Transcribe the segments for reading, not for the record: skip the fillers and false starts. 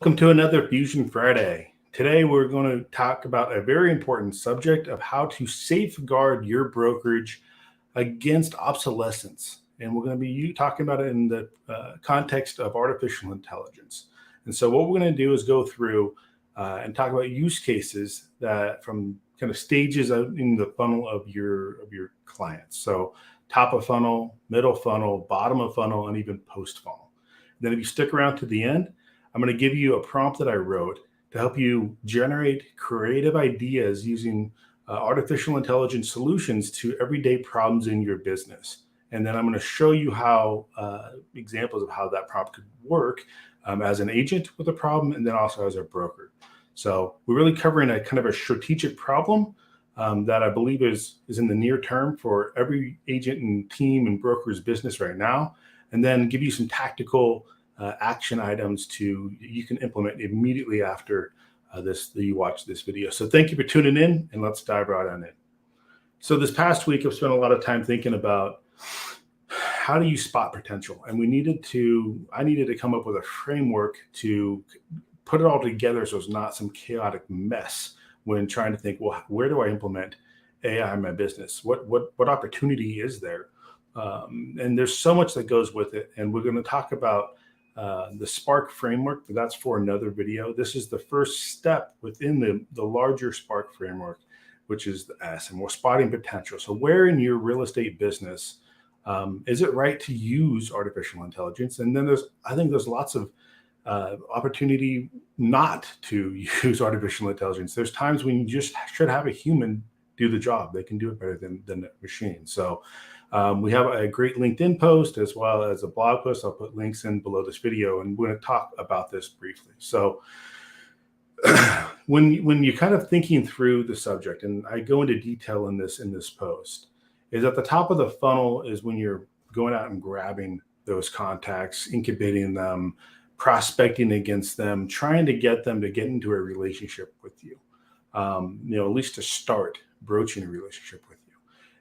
Welcome to another Fusion Friday. Today we're going to talk about a very important subject of how to safeguard your brokerage against obsolescence. And we're going to be talking about it in the context of artificial intelligence. And so what we're going to do is go through and talk about use cases that from kind of stages in the funnel of your clients. So top of funnel, middle funnel, bottom of funnel, and even post funnel. Then if you stick around to the end, I'm going to give you a prompt that I wrote to help you generate creative ideas using artificial intelligence solutions to everyday problems in your business. And then I'm going to show you how examples of how that prompt could work as an agent with a problem and then also as a broker. So we're really covering a kind of a strategic problem that I believe is in the near term for every agent and team and broker's business right now, and then give you some tactical action items you can implement immediately after you watch this video. So thank you for tuning in, and let's dive right on in. So this past week, I've spent a lot of time thinking about how do you spot potential, and I needed to come up with a framework to put it all together so it's not some chaotic mess when trying to think, well, where do I implement AI in my business? What opportunity is there? And there's so much that goes with it, and we're going to talk about the Spark framework, but that's for another video. This is the first step within the larger Spark framework, which is the S, and we're spotting potential. So where in your real estate business is it right to use artificial intelligence? And then I think there's lots of opportunity not to use artificial intelligence. There's times when you just should have a human do the job. They can do it better than a machine. So we have a great LinkedIn post as well as a blog post. I'll put links in below this video, and we're going to talk about this briefly. So when you're kind of thinking through the subject, and I go into detail in this post, is at the top of the funnel is when you're going out and grabbing those contacts, incubating them, prospecting against them, trying to get them to get into a relationship with you, at least to start broaching a relationship with you.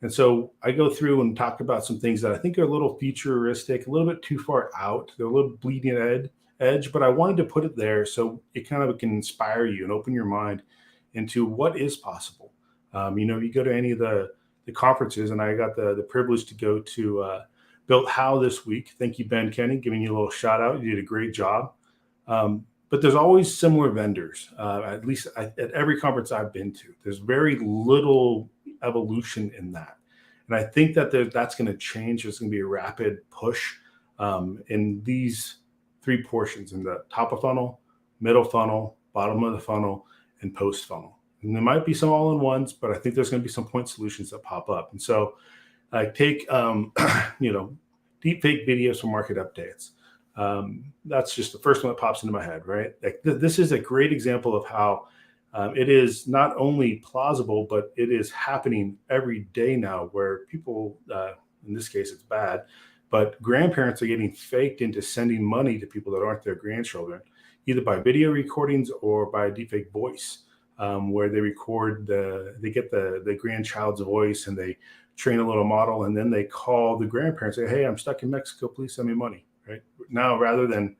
And so I go through and talk about some things that I think are a little futuristic, a little bit too far out. They're a little bleeding edge, but I wanted to put it there so it kind of can inspire you and open your mind into what is possible. You go to any of the conferences, and I got the privilege to go to Built How this week. Thank you, Ben Kenny, giving you a little shout out. You did a great job. But there's always similar vendors, at least at every conference I've been to. There's very little evolution in that. And I think that that's going to change. There's going to be a rapid push in these three portions, in the top of funnel, middle funnel, bottom of the funnel, and post funnel. And there might be some all-in-ones, but I think there's going to be some point solutions that pop up. And so I take, deep fake videos for market updates. That's just the first one that pops into my head, right? Like this is a great example of how it is not only plausible, but it is happening every day now, where people, in this case, it's bad, but grandparents are getting faked into sending money to people that aren't their grandchildren, either by video recordings or by deepfake voice, where they get the grandchild's voice and they train a little model, and then they call the grandparents, say, "Hey, I'm stuck in Mexico. Please send me money." Right now, rather than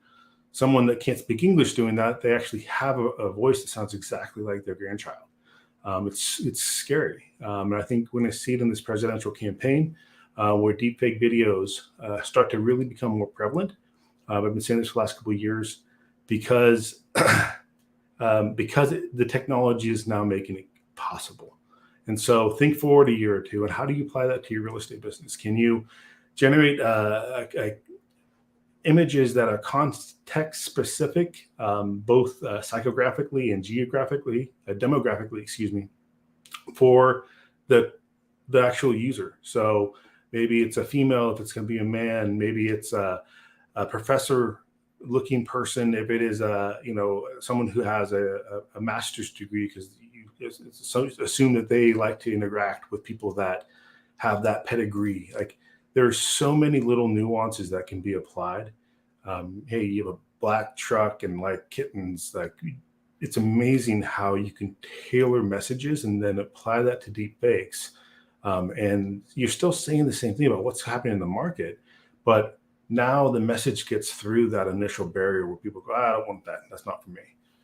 someone that can't speak English doing that, they actually have a voice that sounds exactly like their grandchild. It's scary, and I think when I see it in this presidential campaign, where deepfake videos start to really become more prevalent. I've been saying this for the last couple of years because the technology is now making it possible. And so think forward a year or two, and how do you apply that to your real estate business? Can you generate images that are context specific, both psychographically and demographically, for the actual user? So maybe it's a female if it's going to be a man. Maybe it's a professor-looking person if it is someone who has a master's degree, because assume that they like to interact with people that have that pedigree. Like there's so many little nuances that can be applied. Hey, you have a black truck and like kittens. Like it's amazing how you can tailor messages and then apply that to deep fakes. And you're still saying the same thing about what's happening in the market, but now the message gets through that initial barrier where people go, I don't want that. That's not for me.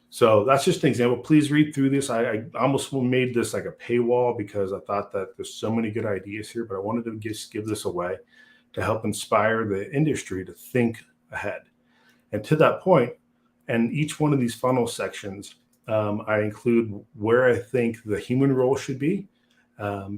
So that's just an example. Please read through this. I almost made this like a paywall because I thought that there's so many good ideas here, but I wanted to just give this away to help inspire the industry to think ahead. And to that point, and each one of these funnel sections, I include where I think the human role should be,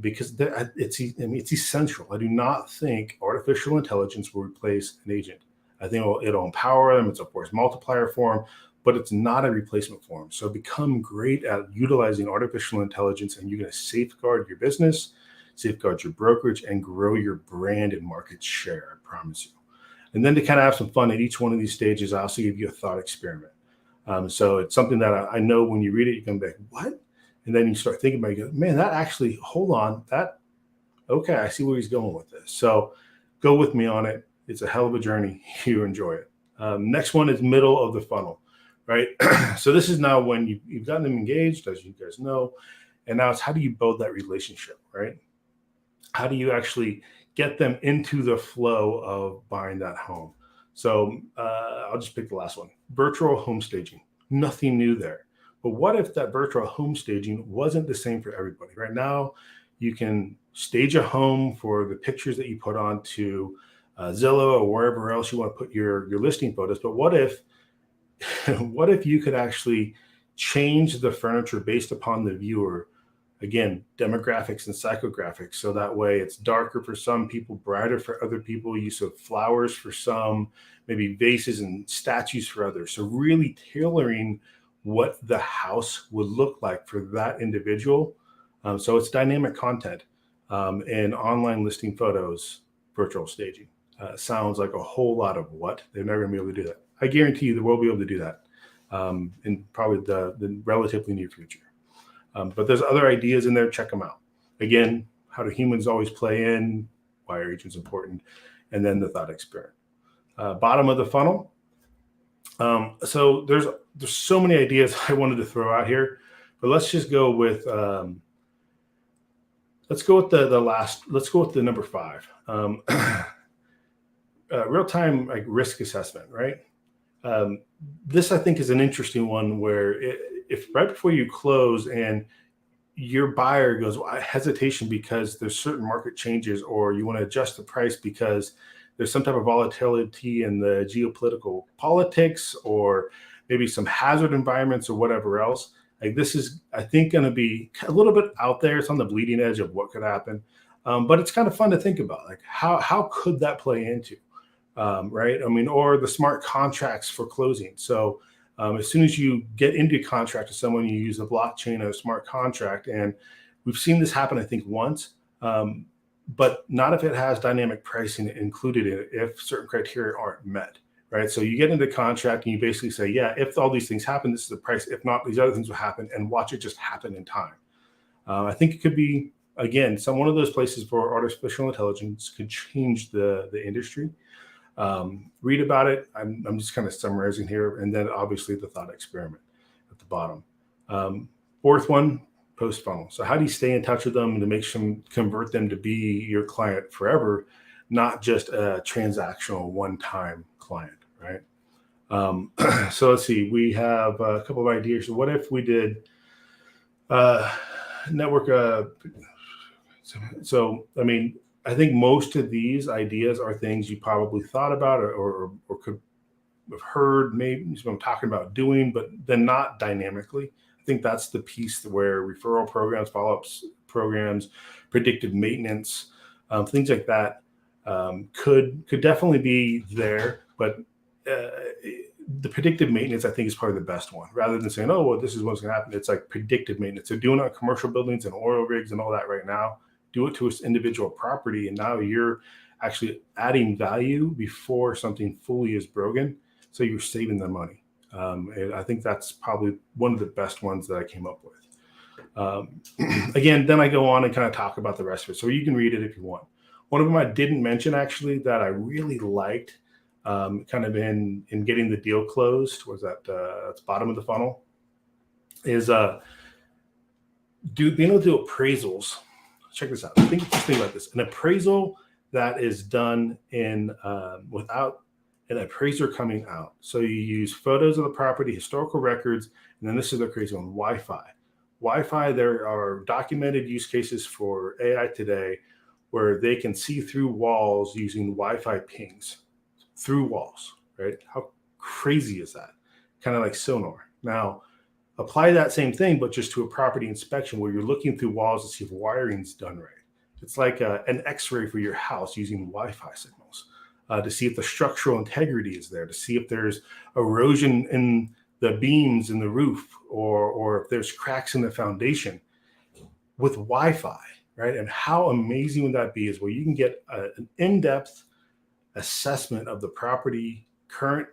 because it's essential. I do not think artificial intelligence will replace an agent. I think it'll empower them. It's a force multiplier for them, but it's not a replacement for them. So become great at utilizing artificial intelligence, and you're going to safeguard your business, safeguard your brokerage, and grow your brand and market share. I promise you. And then to kind of have some fun at each one of these stages, I also give you a thought experiment. So it's something that I know when you read it, you can be like, what? And then you start thinking about it, you go, man, that actually, hold on, okay, I see where he's going with this. So go with me on it. It's a hell of a journey. You enjoy it. Next one is middle of the funnel, right? So this is now when you've gotten them engaged, as you guys know, and now it's how do you build that relationship, right? How do you actually get them into the flow of buying that home? So I'll just pick the last one, virtual home staging. Nothing new there. But what if that virtual home staging wasn't the same for everybody? Right now, you can stage a home for the pictures that you put onto Zillow or wherever else you want to put your listing photos. But what if you could actually change the furniture based upon the viewer? Again, demographics and psychographics. So that way it's darker for some people, brighter for other people, use of flowers for some, maybe vases and statues for others. So really tailoring what the house would look like for that individual. So it's dynamic content and online listing photos, virtual staging. Sounds like a whole lot of what? They're never going to be able to do that. I guarantee you they will be able to do that in probably the relatively near future. But there's other ideas in there. Check them out. Again, how do humans always play in? Why are agents important? And then the thought experiment. Bottom of the funnel. So there's so many ideas I wanted to throw out here, but let's just go with let's go with the number 5. Real-time like risk assessment, right? This I think is an interesting one where if right before you close and your buyer goes, well, hesitation because there's certain market changes, or you want to adjust the price because there's some type of volatility in the geopolitical politics, or maybe some hazard environments or whatever else. Like this is, I think, going to be a little bit out there. It's on the bleeding edge of what could happen. But it's kind of fun to think about, like how could that play into, right? I mean, or the smart contracts for closing. So as soon as you get into contract with someone, you use a blockchain or a smart contract. And we've seen this happen, I think, once, but not if it has dynamic pricing included in it, if certain criteria aren't met, right? So you get into contract and you basically say, yeah, if all these things happen, this is the price. If not, these other things will happen, and watch it just happen in time. I think it could be, again, one of those places where artificial intelligence could change the industry. Read about it. I'm just kind of summarizing here. And then obviously the thought experiment at the bottom. Fourth one, post funnel. So how do you stay in touch with them to make them, convert them to be your client forever, not just a transactional one-time client, right? So let's see, we have a couple of ideas. So what if we did network? So, I mean, I think most of these ideas are things you probably thought about or could have heard, maybe I'm talking about doing, but then not dynamically. I think that's the piece where referral programs, follow-ups programs, predictive maintenance, things like that could definitely be there. But the predictive maintenance, I think, is probably the best one. Rather than saying, oh, well, this is what's going to happen. It's like predictive maintenance. So doing it on commercial buildings and oil rigs and all that right now, do it to its individual property. And now you're actually adding value before something fully is broken. So you're saving them money. And I think that's probably one of the best ones that I came up with. Again, then I go on and kind of talk about the rest of it. So you can read it if you want. One of them I didn't mention, actually, that I really liked kind of in getting the deal closed, was that that's bottom of the funnel, is being able to do appraisals. Check this out. Think about this. An appraisal that is done in without an appraiser coming out. So you use photos of the property, historical records, and then this is the crazy one, Wi-Fi. Wi-Fi, there are documented use cases for AI today where they can see through walls using Wi-Fi pings through walls, right? How crazy is that? Kind of like sonar. Now, apply that same thing, but just to a property inspection where you're looking through walls to see if wiring's done right. It's like an X-ray for your house using Wi-Fi signals to see if the structural integrity is there, to see if there's erosion in the beams in the roof, or if there's cracks in the foundation with Wi-Fi, right? And how amazing would that be is where you can get an in-depth assessment of the property, current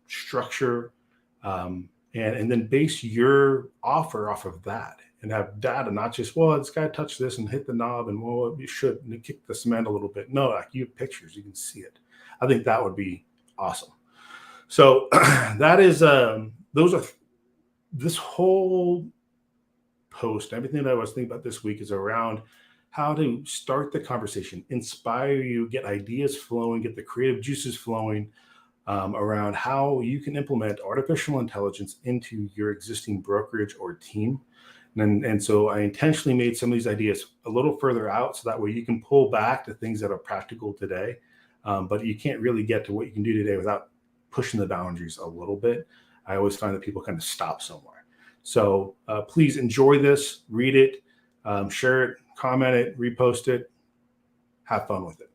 structure, and then base your offer off of that and have data, not just, well, this guy touched this and hit the knob and, well, you should kick the cement a little bit. No, like you have pictures, you can see it. I think that would be awesome. So that is, this whole post, everything that I was thinking about this week is around how to start the conversation, inspire you, get ideas flowing, get the creative juices flowing around how you can implement artificial intelligence into your existing brokerage or team. And so I intentionally made some of these ideas a little further out so that way you can pull back to things that are practical today. But you can't really get to what you can do today without pushing the boundaries a little bit. I always find that people kind of stop somewhere. So please enjoy this, read it, share it, comment it, repost it, have fun with it.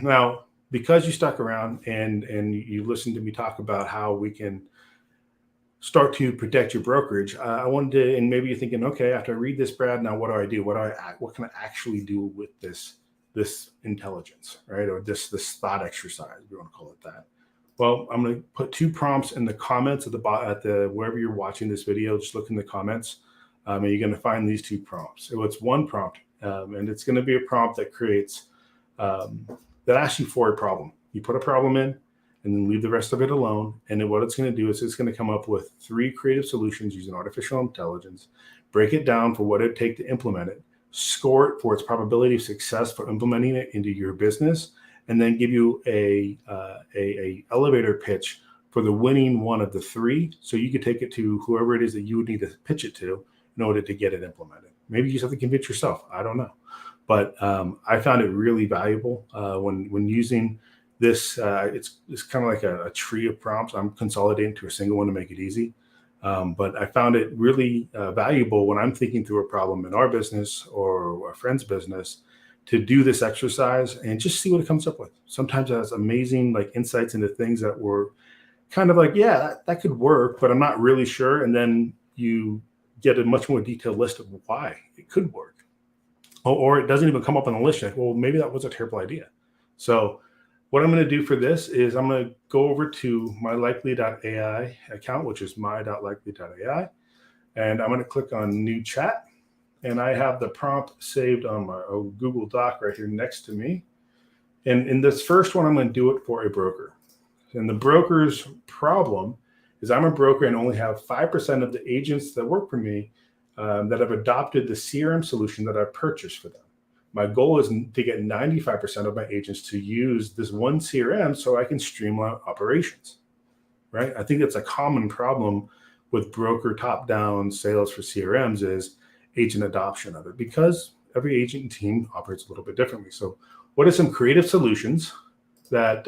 Now, because you stuck around and you listened to me talk about how we can start to protect your brokerage, I wanted to, and maybe you're thinking, okay, after I read this, Brad, now what do I do? What can I actually do with this intelligence, right? Or this thought exercise, we want to call it that. Well, I'm going to put 2 prompts in the comments at the wherever you're watching this video. Just look in the comments, and you're going to find these 2 prompts. So it's one prompt, and it's going to be a prompt that creates that asks you for a problem. You put a problem in, and then leave the rest of it alone. And then what it's going to do is it's going to come up with 3 creative solutions using artificial intelligence, break it down for what it'd take to implement it, score it for its probability of success for implementing it into your business, and then give you a elevator pitch for the winning one of the 3. So you could take it to whoever it is that you would need to pitch it to in order to get it implemented. Maybe you just have to convince yourself. I don't know. But I found it really valuable when using this. It's kind of like a tree of prompts. I'm consolidating to a single one to make it easy. But I found it really valuable when I'm thinking through a problem in our business or a friend's business to do this exercise and just see what it comes up with. Sometimes it has amazing like insights into things that were kind of like, yeah, that could work, but I'm not really sure. And then you get a much more detailed list of why it could work. Or it doesn't even come up on the list. Like, well, maybe that was a terrible idea. So what I'm going to do for this is I'm going to go over to my Likely.AI account, which is my.likely.ai. And I'm going to click on new chat. And I have the prompt saved on my Google Doc right here next to me. And in this first one, I'm going to do it for a broker. And the broker's problem is I'm a broker and only have 5% of the agents that work for me that have adopted the CRM solution that I purchased for them. My goal is to get 95% of my agents to use this one CRM so I can streamline operations, right? I think that's a common problem with broker top-down sales for CRMs is agent adoption of it because every agent and team operates a little bit differently. So what are some creative solutions that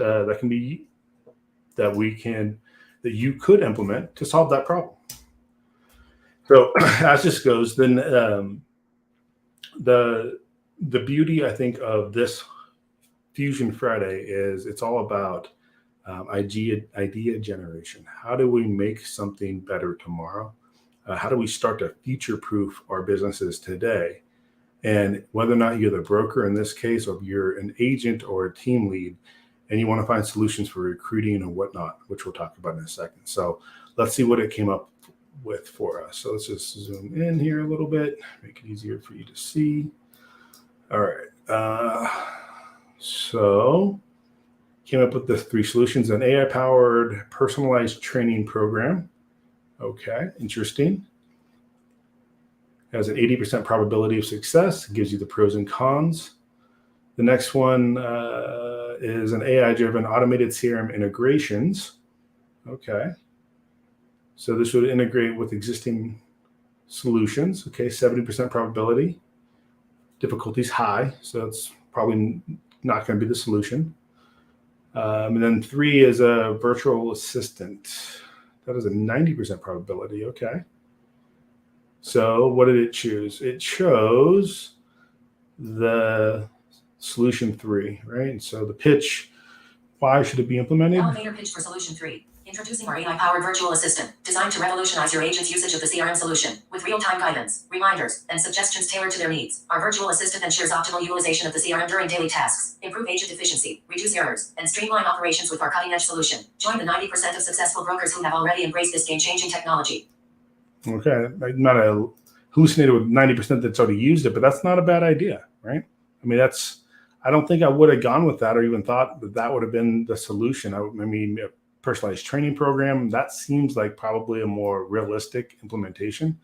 you could implement to solve that problem? So as this goes, then the beauty, I think, of this Fusion Friday is it's all about idea generation. How do we make something better tomorrow? How do we start to future-proof our businesses today? And whether or not you're the broker in this case, or you're an agent or a team lead, and you want to find solutions for recruiting and whatnot, which we'll talk about in a second. So let's see what it came up with for us. So let's just zoom in here a little bit, make it easier for you to see. All right. So came up with the 3 solutions: an AI-powered personalized training program. Okay, interesting. Has an 80% probability of success. Gives you the pros and cons. The next one is an AI-driven automated CRM integrations. Okay. So this would integrate with existing solutions. Okay, 70% probability. Difficulty's high, so it's probably not going to be the solution. And then 3 is a virtual assistant. That is a 90% probability. Okay. So what did it choose? It chose the solution 3, right? And so the pitch, why should it be implemented? Elevator pitch for solution 3. Introducing our AI-powered virtual assistant, designed to revolutionize your agent's usage of the CRM solution, with real-time guidance, reminders, and suggestions tailored to their needs. Our virtual assistant ensures optimal utilization of the CRM during daily tasks, improve agent efficiency, reduce errors, and streamline operations with our cutting-edge solution. Join the 90% of successful brokers who have already embraced this game-changing technology. Okay, I'm not hallucinated with 90% that's already used it, but that's not a bad idea, right? I mean, I don't think I would have gone with that or even thought that would have been the solution. I mean, a personalized training program, that seems like probably a more realistic implementation.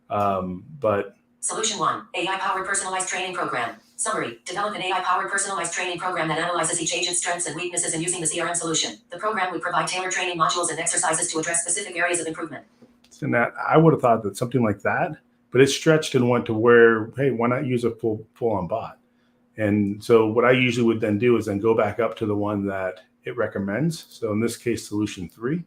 But Solution 1, AI-powered personalized training program. Summary, develop an AI-powered personalized training program that analyzes each agent's strengths and weaknesses in using the CRM solution. The program would provide tailored training modules and exercises to address specific areas of improvement. And that I would have thought that something like that, but it stretched and went to where, hey, why not use a full-on bot? And so what I usually would then do is then go back up to the one that it recommends. So in this case, solution 3,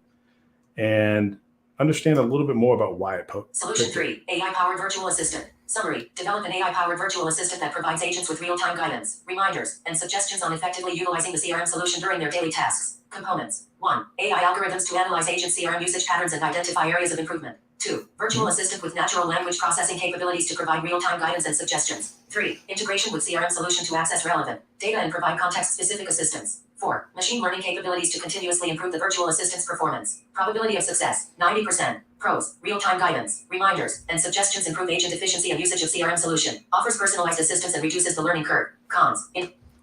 and understand a little bit more about why it Solution 3, AI-powered virtual assistant. Summary, develop an AI-powered virtual assistant that provides agents with real-time guidance, reminders, and suggestions on effectively utilizing the CRM solution during their daily tasks. Components. 1. AI algorithms to analyze agent CRM usage patterns and identify areas of improvement. 2. Virtual assistant with natural language processing capabilities to provide real-time guidance and suggestions. 3. Integration with CRM solution to access relevant data and provide context-specific assistance. 4. Machine learning capabilities to continuously improve the virtual assistant's performance. Probability of success, 90%. Pros, real-time guidance, reminders, and suggestions improve agent efficiency and usage of CRM solution. Offers personalized assistance and reduces the learning curve. Cons.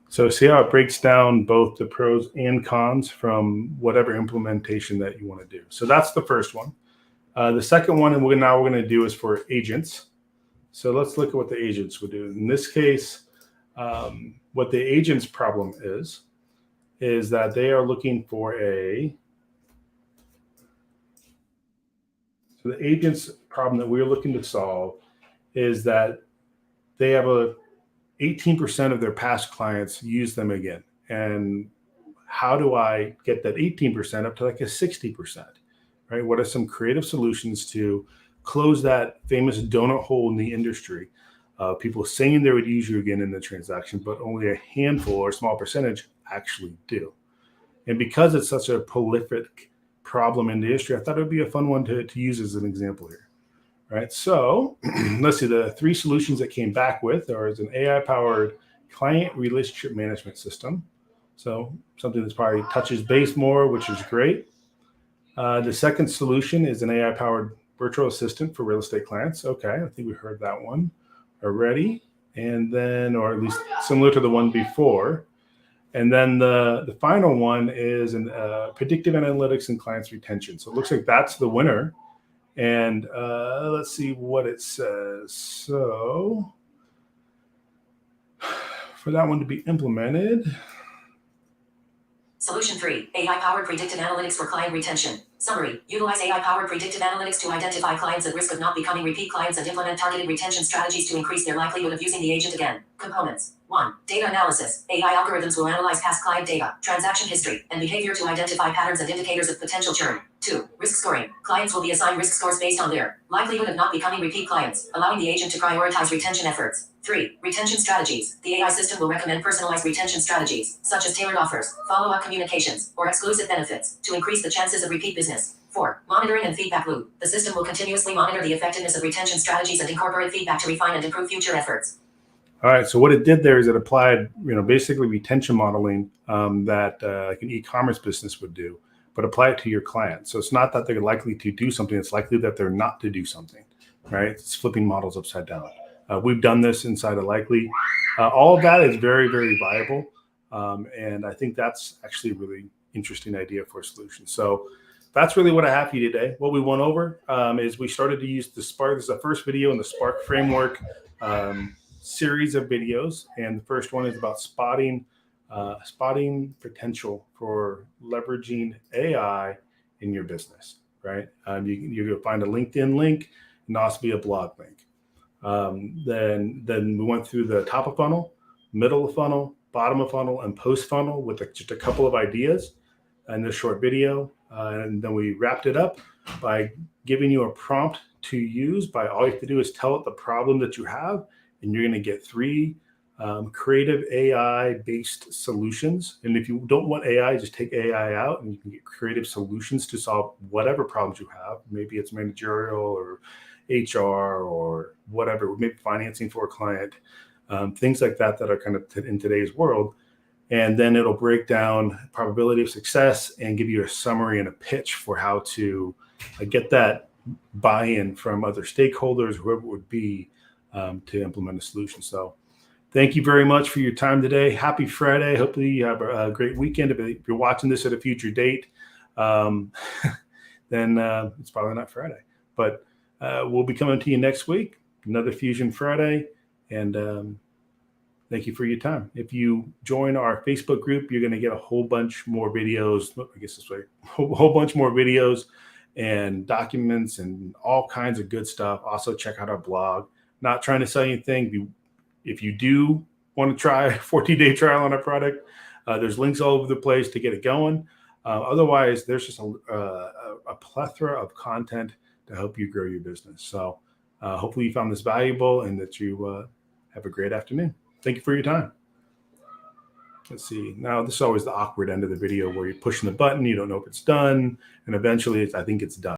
So see how it breaks down both the pros and cons from whatever implementation that you want to do. So that's the first one. The second one, and we're going to do is for agents. So let's look at what the agents would do. In this case, what the agent's problem is that they are looking for so the agent's problem that we're looking to solve is that they have 18% of their past clients use them again. And how do I get that 18% up to like a 60%, right? What are some creative solutions to close that famous donut hole in the industry? People saying they would use you again in the transaction, but only a handful or a small percentage actually do. And because it's such a prolific problem in the industry, I thought it would be a fun one to use as an example here. Right, so let's see, the 3 solutions that came back with are an AI-powered client relationship management system. So something that's probably touches base more, which is great. The second solution is an AI-powered virtual assistant for real estate clients. Okay, I think we heard that one already. And then, or at least similar to the one before. And then the final one is predictive analytics and clients retention. So it looks like that's the winner. And let's see what it says. So for that one to be implemented. Solution 3, AI-powered predictive analytics for client retention. Summary, utilize AI-powered predictive analytics to identify clients at risk of not becoming repeat clients and implement targeted retention strategies to increase their likelihood of using the agent again. Components. 1. Data analysis. AI algorithms will analyze past client data, transaction history, and behavior to identify patterns and indicators of potential churn. 2. Risk scoring. Clients will be assigned risk scores based on their likelihood of not becoming repeat clients, allowing the agent to prioritize retention efforts. 3. Retention strategies. The AI system will recommend personalized retention strategies, such as tailored offers, follow-up communications, or exclusive benefits, to increase the chances of repeat business. 4. Monitoring and feedback loop. The system will continuously monitor the effectiveness of retention strategies and incorporate feedback to refine and improve future efforts. All right, so what it did there is it applied, basically retention modeling that like an e-commerce business would do, but apply it to your client. So it's not that they're likely to do something, it's likely that they're not to do something, right? It's flipping models upside down. We've done this inside of Likely. All of that is very, very viable. And I think that's actually a really interesting idea for a solution. So that's really what I have for you today. What we went over is we started to use the Spark. This is the first video in the Spark framework. series of videos, and the first one is about spotting potential for leveraging AI in your business. Right? You're going to find a LinkedIn link and also be a blog link. Then we went through the top of funnel, middle of funnel, bottom of funnel, and post funnel with just a couple of ideas in this short video. And then we wrapped it up by giving you a prompt to use. By all you have to do is tell it the problem that you have, and you're going to get 3 creative AI-based solutions. And if you don't want AI, just take AI out, and you can get creative solutions to solve whatever problems you have. Maybe it's managerial or HR or whatever, maybe financing for a client, things like that are kind of in today's world. And then it'll break down probability of success and give you a summary and a pitch for how to get that buy-in from other stakeholders, whoever it would be, to implement a solution. So thank you very much for your time today. Happy Friday. Hopefully you have a great weekend. If you're watching this at a future date, then it's probably not Friday. But we'll be coming to you next week, another Fusion Friday. And thank you for your time. If you join our Facebook group, you're going to get a whole bunch more videos. I guess this way, a whole bunch more videos and documents and all kinds of good stuff. Also, check out our blog. Not trying to sell you anything. If you do want to try a 14-day trial on our product, there's links all over the place to get it going. Otherwise, there's just a plethora of content to help you grow your business. So hopefully you found this valuable and that you have a great afternoon. Thank you for your time. Let's see. Now, this is always the awkward end of the video where you're pushing the button, you don't know if it's done, and eventually I think it's done.